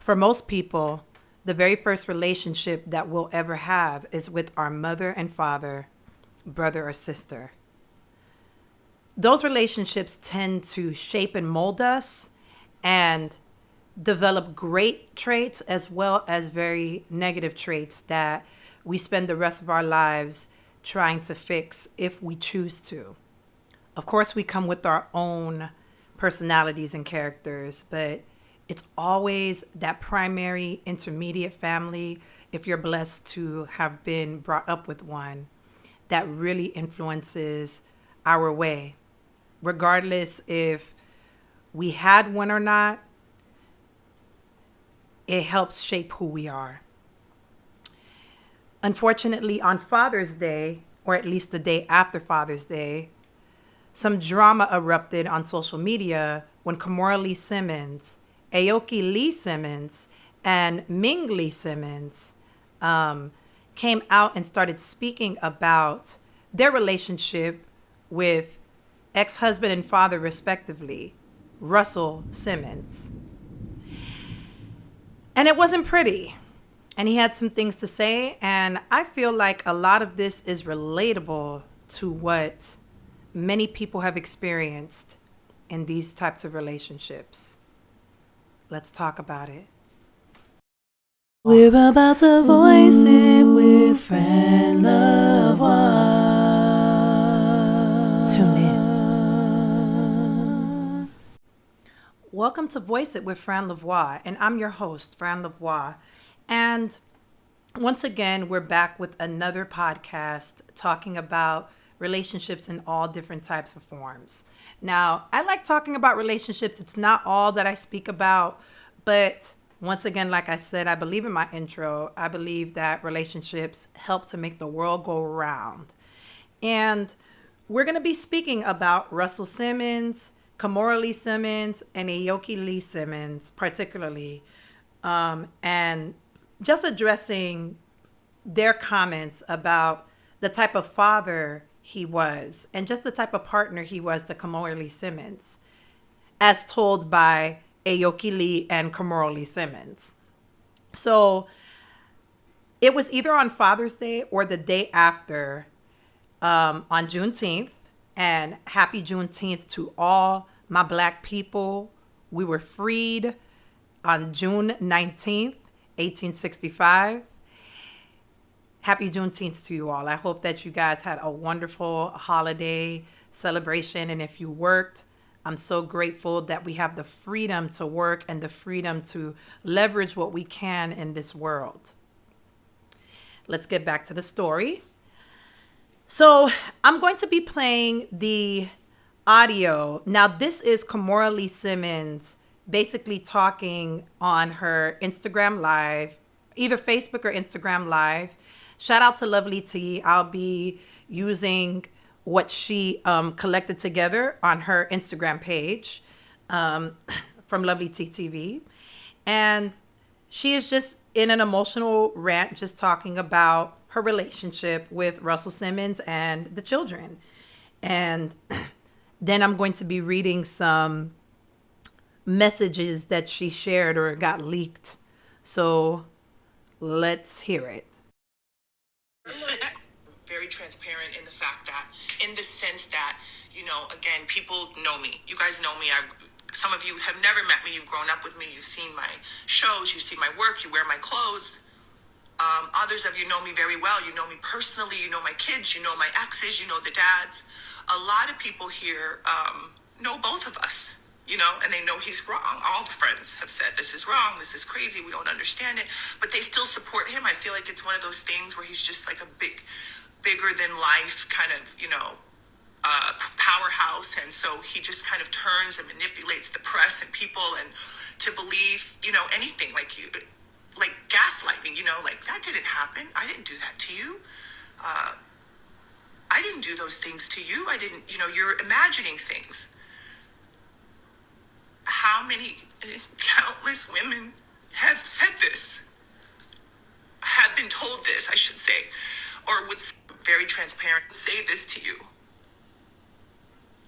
For most people, the very first relationship that we'll ever have is with our mother and father, brother or sister. Those relationships tend to shape and mold us and develop great traits as well as very negative traits that we spend the rest of our lives trying to fix if we choose to. Of course, we come with our own personalities and characters, but it's always that primary intermediate family, if you're blessed to have been brought up with one, that really influences our way. Regardless if we had one or not, it helps shape who we are. Unfortunately, on Father's Day, or at least the day after Father's Day, some drama erupted on social media when Kimora Lee Simmons, Aoki Lee Simmons, and Ming Lee Simmons came out and started speaking about their relationship with ex-husband and father, respectively, Russell Simmons. And it wasn't pretty. And he had some things to say. And I feel like a lot of this is relatable to what many people have experienced in these types of relationships. Let's talk about it. We're about to voice it with Friend Love One. Tune in. Welcome to Voice It with Fran Lavoie, and I'm your host, Fran Lavoie. And once again, we're back with another podcast talking about relationships in all different types of forms. Now, I like talking about relationships. It's not all that I speak about, but once again, like I said, I believe in my intro, I believe that relationships help to make the world go round. And we're going to be speaking about Russell Simmons, Kimora Lee Simmons, and Aoki Lee Simmons, particularly, and just addressing their comments about the type of father he was and just the type of partner he was to Kimora Lee Simmons, as told by Aoki Lee and Kimora Lee Simmons. So it was either on Father's Day or the day after, on Juneteenth. And happy Juneteenth to all my Black people. We were freed on June 19th, 1865. Happy Juneteenth to you all. I hope that you guys had a wonderful holiday celebration. And if you worked, I'm so grateful that we have the freedom to work and the freedom to leverage what we can in this world. Let's get back to the story. So I'm going to be playing the audio. Now, this is Kimora Lee Simmons basically talking on her Instagram Live, either Facebook or Instagram Live. Shout out to Lovely T. I'll be using what she collected together on her Instagram page from Lovely T TV. And she is just in an emotional rant, just talking about her relationship with Russell Simmons and the children. And then I'm going to be reading some messages that she shared or got leaked. So let's hear it. Very transparent in the fact that, in the sense that, you know, again, people know me. You guys know me. Some of you have never met me. You've grown up with me. You've seen my shows. You see my work. You wear my clothes. Others of you know me very well. You know me personally. You know my kids. You know my exes. You know the dads. A lot of people here know both of us, you know, and they know he's wrong. All the friends have said, this is wrong. This is crazy. We don't understand it. But they still support him. I feel like it's one of those things where he's just like a bigger than life kind of, you know, powerhouse. And so he just kind of turns and manipulates the press and people and to believe, you know, anything like gaslighting, you know, like that didn't happen. I didn't do that to you. I didn't do those things to you. I didn't, you know, you're imagining things. How many countless women have said this, have been told this, I should say, or would very transparent say this to you.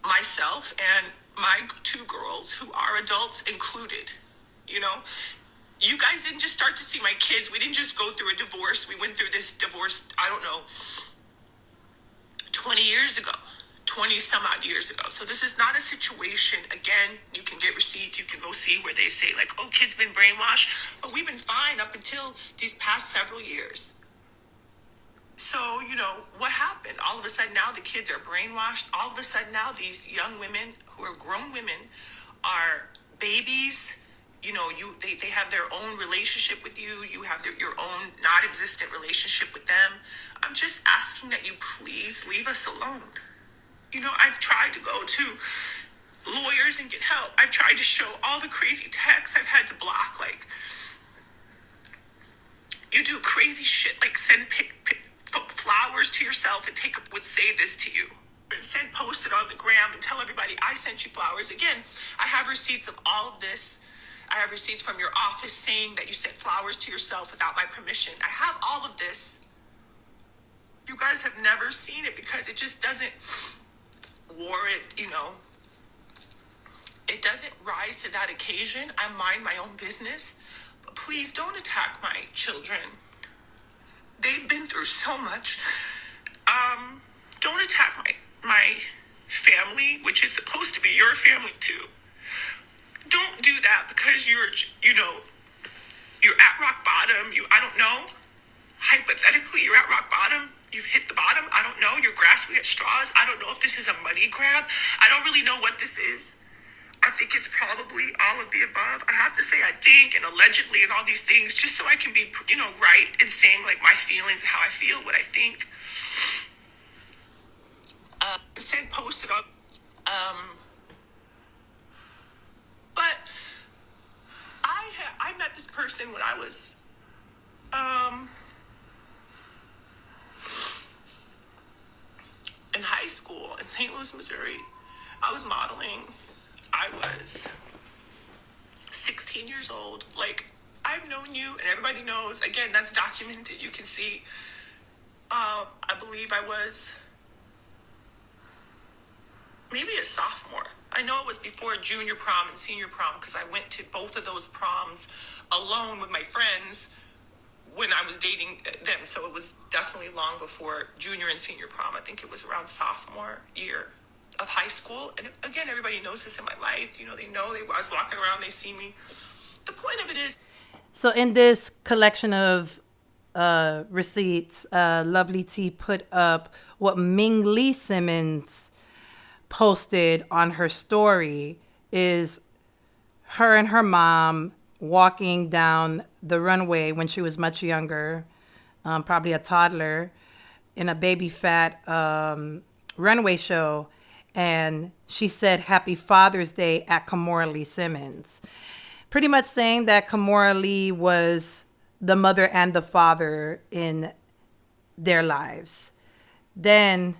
Myself and my two girls who are adults included, you know, You guys didn't just start to see my kids. We didn't just go through a divorce. We went through this divorce, I don't know, 20 years ago. 20 some odd years ago. So this is not a situation, again, you can get receipts, you can go see where they say like, oh, kids been brainwashed, but we've been fine up until these past several years. So, what happened? All of a sudden now the kids are brainwashed. All of a sudden now these young women who are grown women are babies. They have their own relationship with you. You have your own non-existent relationship with them. I'm just asking that you please leave us alone. I've tried to go to lawyers and get help. I've tried to show all the crazy texts. I've had to block, like, you do crazy shit, like send flowers to yourself and would say this to you. And send post it on the gram and tell everybody I sent you flowers. Again, I have receipts of all of this. I have receipts from your office saying that you sent flowers to yourself without my permission. I have all of this. You guys have never seen it because it just doesn't warrant, it doesn't rise to that occasion. I mind my own business. But please don't attack my children. They've been through so much. Don't attack my family, which is supposed to be your family too. Don't do that because you're at rock bottom. I don't know. Hypothetically, you're at rock bottom. You've hit the bottom. I don't know. You're grasping at straws. I don't know if this is a money grab. I don't really know what this is. I think it's probably all of the above. I have to say I think and allegedly and all these things just so I can be, right in saying like my feelings and how I feel, what I think. Send posted up. But I met this person when I was in high school in St. Louis, Missouri. I was modeling. I was 16 years old. Like, I've known you, and everybody knows. Again, that's documented. You can see. I believe I was maybe a sophomore. I know it was before junior prom and senior prom because I went to both of those proms alone with my friends when I was dating them. So it was definitely long before junior and senior prom. I think it was around sophomore year of high school. And again, everybody knows this in my life. They know I was walking around, they see me. The point of it is. So in this collection of receipts, Lovely T put up what Ming Lee Simmons posted on her story is her and her mom walking down the runway when she was much younger, probably a toddler, in a baby fat runway show. And she said, "Happy Father's Day" at Kimora Lee Simmons. Pretty much saying that Kimora Lee was the mother and the father in their lives. Then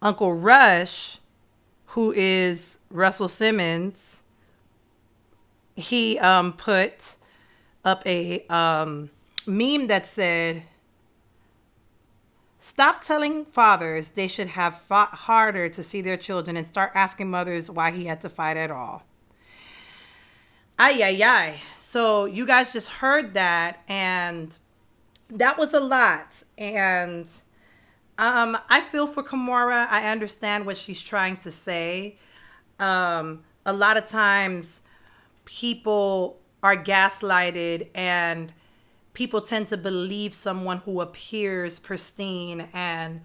Uncle Rush, who is Russell Simmons, he put up a meme that said, "Stop telling fathers they should have fought harder to see their children and start asking mothers why he had to fight at all." Ay, ay, ay. So you guys just heard that, and that was a lot. And I feel for Kimora. I understand what she's trying to say. A lot of times people are gaslighted and people tend to believe someone who appears pristine. And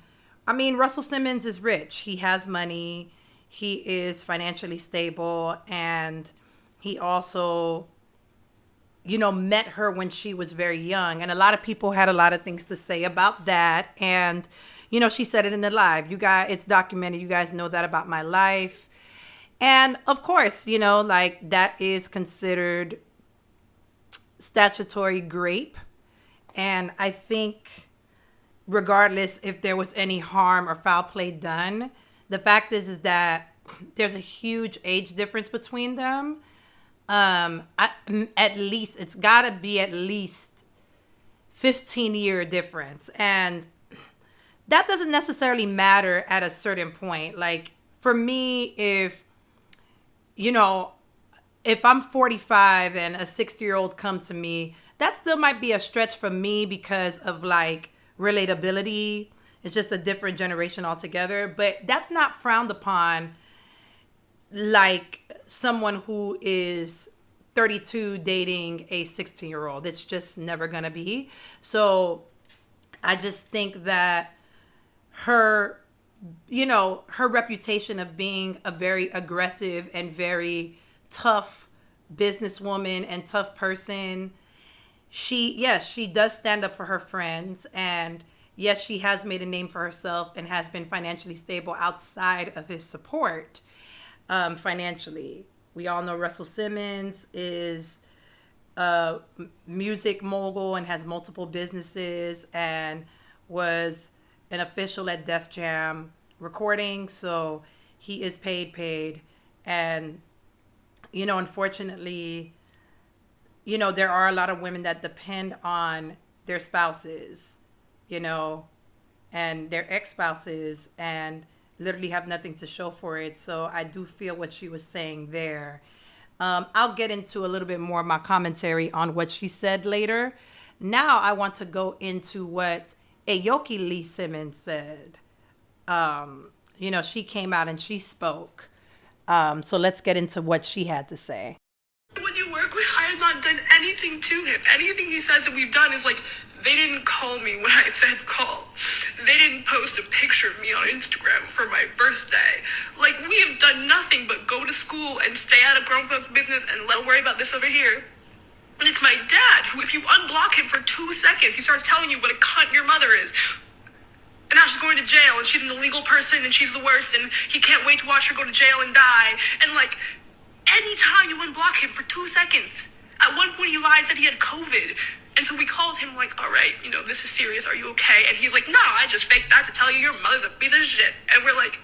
I mean, Russell Simmons is rich. He has money. He is financially stable. And he also, met her when she was very young. And a lot of people had a lot of things to say about that. And, she said it in the live. You guys, it's documented. You guys know that about my life. And of course, that is considered statutory rape. And I think regardless if there was any harm or foul play done, the fact is that there's a huge age difference between them. At least it's got to be at least 15-year difference. And that doesn't necessarily matter at a certain point. Like for me, if, if I'm 45 and a 60-year-old come to me, that still might be a stretch for me because of like relatability. It's just a different generation altogether, but that's not frowned upon like someone who is 32 dating a 16-year-old. It's just never going to be. So I just think that her, her reputation of being a very aggressive and very tough businesswoman and tough person, yes, she does stand up for her friends, and yes, she has made a name for herself and has been financially stable outside of his support, financially. We all know Russell Simmons is a music mogul and has multiple businesses and was an official at Def Jam recording, so he is paid. And, unfortunately, there are a lot of women that depend on their spouses, and their ex-spouses, and literally have nothing to show for it. So I do feel what she was saying there. I'll get into a little bit more of my commentary on what she said later. Now I want to go into what Aoki Lee Simmons said. She came out and she spoke. So let's get into what she had to say. When you work with, I have not done anything to him. Anything he says that we've done is like, they didn't call me when I said call. They didn't post a picture of me on Instagram for my birthday. Like, we have done nothing but go to school and stay out of grown folks' business and let worry about this over here. And it's my dad who, if you unblock him for 2 seconds, he starts telling you what a cunt your mother is. And now she's going to jail, and she's an illegal person, and she's the worst, and he can't wait to watch her go to jail and die. And like, anytime you unblock him for 2 seconds, at one point he lied that he had COVID. And so we called him like, all right, this is serious. Are you okay? And he's like, no, I just faked that to tell you your mother's a piece of shit. And we're like,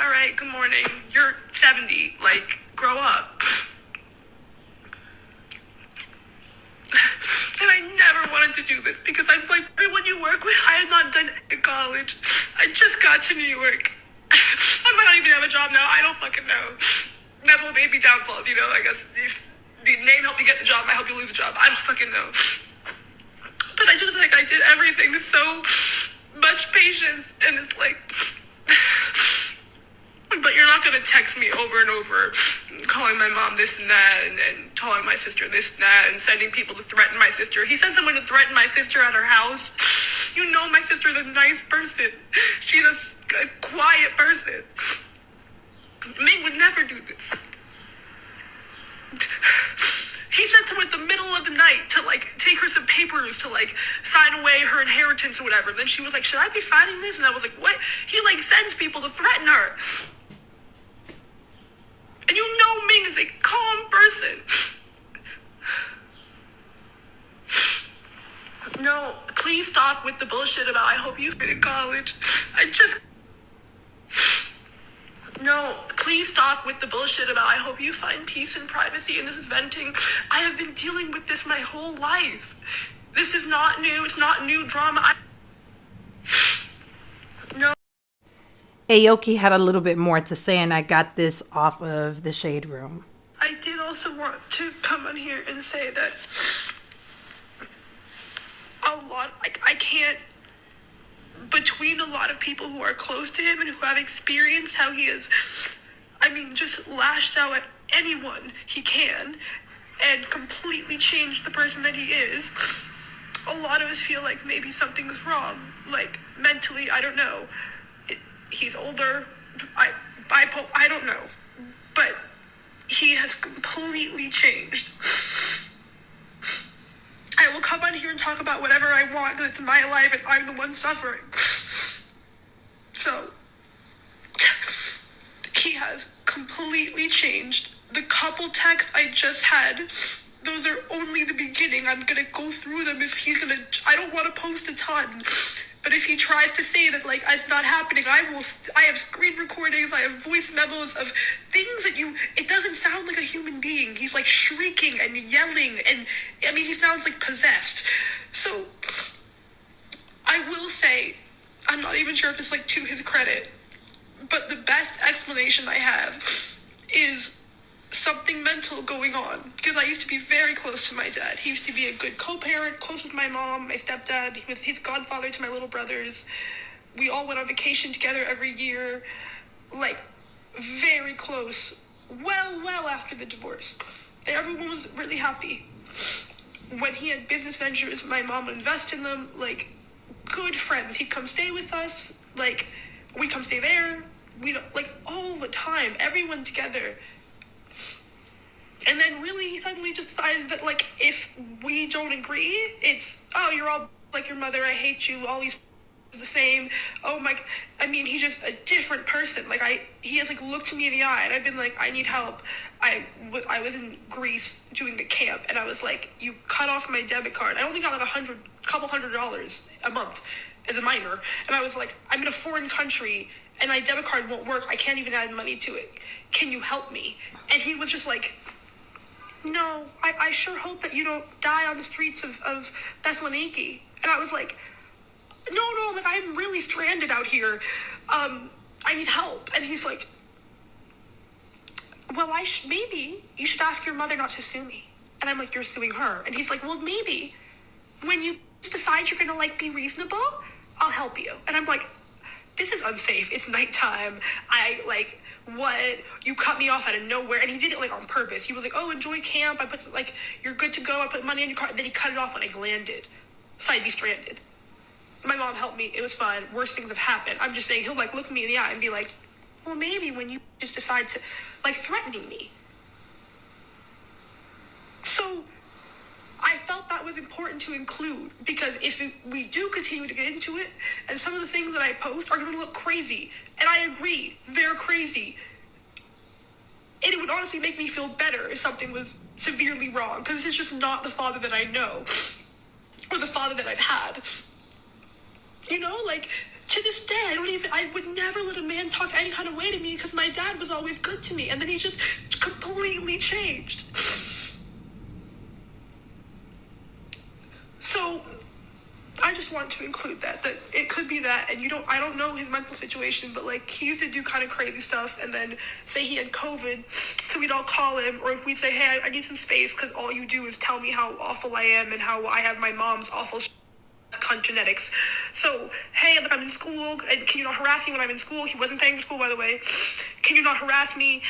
all right, good morning. You're 70. Like, grow up. And I never wanted to do this because I'm like, everyone you work with, I had not done college. I just got to New York. I might not even have a job now. I don't fucking know. Never baby downfalls, I guess if the name helped you get the job, might help you lose the job. I don't fucking know. But I just feel like I did everything with so much patience, and it's like, but you're not gonna text me over and over, calling my mom this and that, and calling my sister this and that, and sending people to threaten my sister. He sent someone to threaten my sister at her house. My sister's a nice person. She's a quiet person. Ming would never do this. He sent her in the middle of the night to like take her some papers to like sign away her inheritance or whatever. Then she was like, should I be signing this? And I was like, what? He like sends people to threaten her. And Ming is a calm person. No, please stop with the bullshit about I hope you fit in college. No, please stop with the bullshit about I hope you find peace and privacy, and this is venting. I have been dealing with this my whole life. This is not new. It's not new drama. No. Aoki had a little bit more to say, and I got this off of the Shade Room. I did also want to come on here and say that I can't, between a lot of people who are close to him and who have experienced how he has, just lashed out at anyone he can and completely changed the person that he is. A lot of us feel like maybe something's wrong, like mentally, I don't know. He's older, bipolar, I don't know. But he has completely changed. I will come on here and talk about whatever I want because it's my life and I'm the one suffering. So, he has completely changed. The couple texts I just had, those are only the beginning. I'm going to go through them if he's going to, I don't want to post a ton. But if he tries to say that, like, it's not happening, I have screen recordings, I have voice memos of things that it doesn't sound like a human being. He's, like, shrieking and yelling, and, he sounds, like, possessed. So, I will say, I'm not even sure if it's, like, to his credit, but the best explanation I have is something mental going on, because I used to be very close to my dad. He used to be a good co-parent, close with my mom, my stepdad. He was his godfather to my little brothers. We all went on vacation together every year, like very close, well after the divorce. And everyone was really happy. When he had business ventures, my mom would invest in them, like good friends. He'd come stay with us, like we'd come stay there. We don't, like all the time, everyone together. And then really he suddenly just decided that like if we don't agree, it's, oh, you're all like your mother, I hate you, all these the same. Oh my, I mean, he's just a different person. Like he has like looked me in the eye and I've been like, I need help. I was in Greece doing the camp and I was like, you cut off my debit card. I only got like couple $100 a month as a minor. And I was like, I'm in a foreign country and my debit card won't work. I can't even add money to it. Can you help me? And he was just like, no, I sure hope that you don't die on the streets of Thessaloniki. And I was like, no, like I'm really stranded out here. I need help. And he's like, well, maybe you should ask your mother not to sue me. And I'm like, you're suing her. And he's like, well, maybe when you decide you're gonna like be reasonable, I'll help you. And I'm like, this is unsafe. It's nighttime. What? You cut me off out of nowhere. And he did it like on purpose. He was like, oh, enjoy camp. I put like, you're good to go. I put money in your car. And then he cut it off when I landed. So I'd be stranded. My mom helped me. It was fun. Worst things have happened. I'm just saying, he'll like look me in the eye and be like, well, maybe when you just decide to, like, threatening me. So I felt that was important to include, because if we do continue to get into it, and some of the things that I post are going to look crazy, and I agree, they're crazy. And it would honestly make me feel better if something was severely wrong, because this is just not the father that I know, or the father that I've had. You know, like, to this day, I would never let a man talk any kind of way to me because my dad was always good to me. And then he just completely changed. So I just wanted to include that it could be that, and I don't know his mental situation, but like he used to do kind of crazy stuff, and then say he had COVID, so we'd all call him, or if we'd say, hey, I need some space because all you do is tell me how awful I am and how I have my mom's awful cunt genetics. So, hey, look, I'm in school, and can you not harass me when I'm in school? He wasn't paying for school, by the way. Can you not harass me?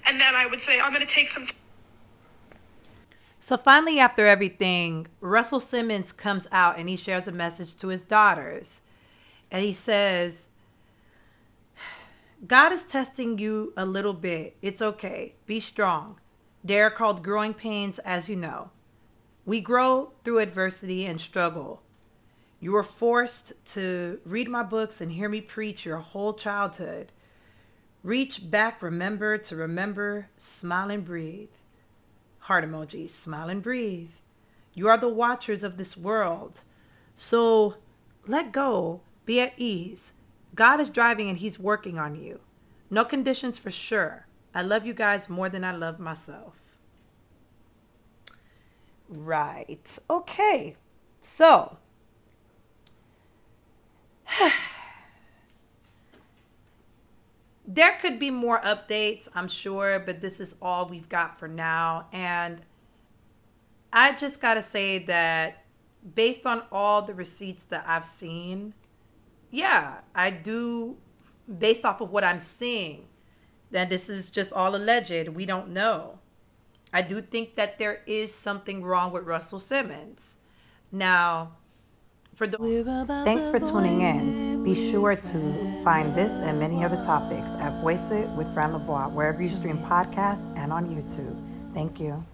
And then I would say, I'm going to take some So finally, after everything, Russell Simmons comes out and he shares a message to his daughters. And he says, God is testing you a little bit. It's okay. Be strong. They're called growing pains, as you know. We grow through adversity and struggle. You were forced to read my books and hear me preach your whole childhood. Reach back, remember to remember, smile and breathe. Heart emoji, smile and breathe. You are the watchers of this world. So let go, be at ease. God is driving and he's working on you. No conditions for sure. I love you guys more than I love myself. Right. Okay. So there could be more updates, I'm sure, but this is all we've got for now. And I just got to say that based on all the receipts that I've seen, yeah, I do, based off of what I'm seeing, that this is just all alleged. We don't know. I do think that there is something wrong with Russell Simmons. Now, thanks for tuning in. Be sure to find this and many other topics at Voice It with Fran Lavoie, wherever you stream podcasts and on YouTube. Thank you.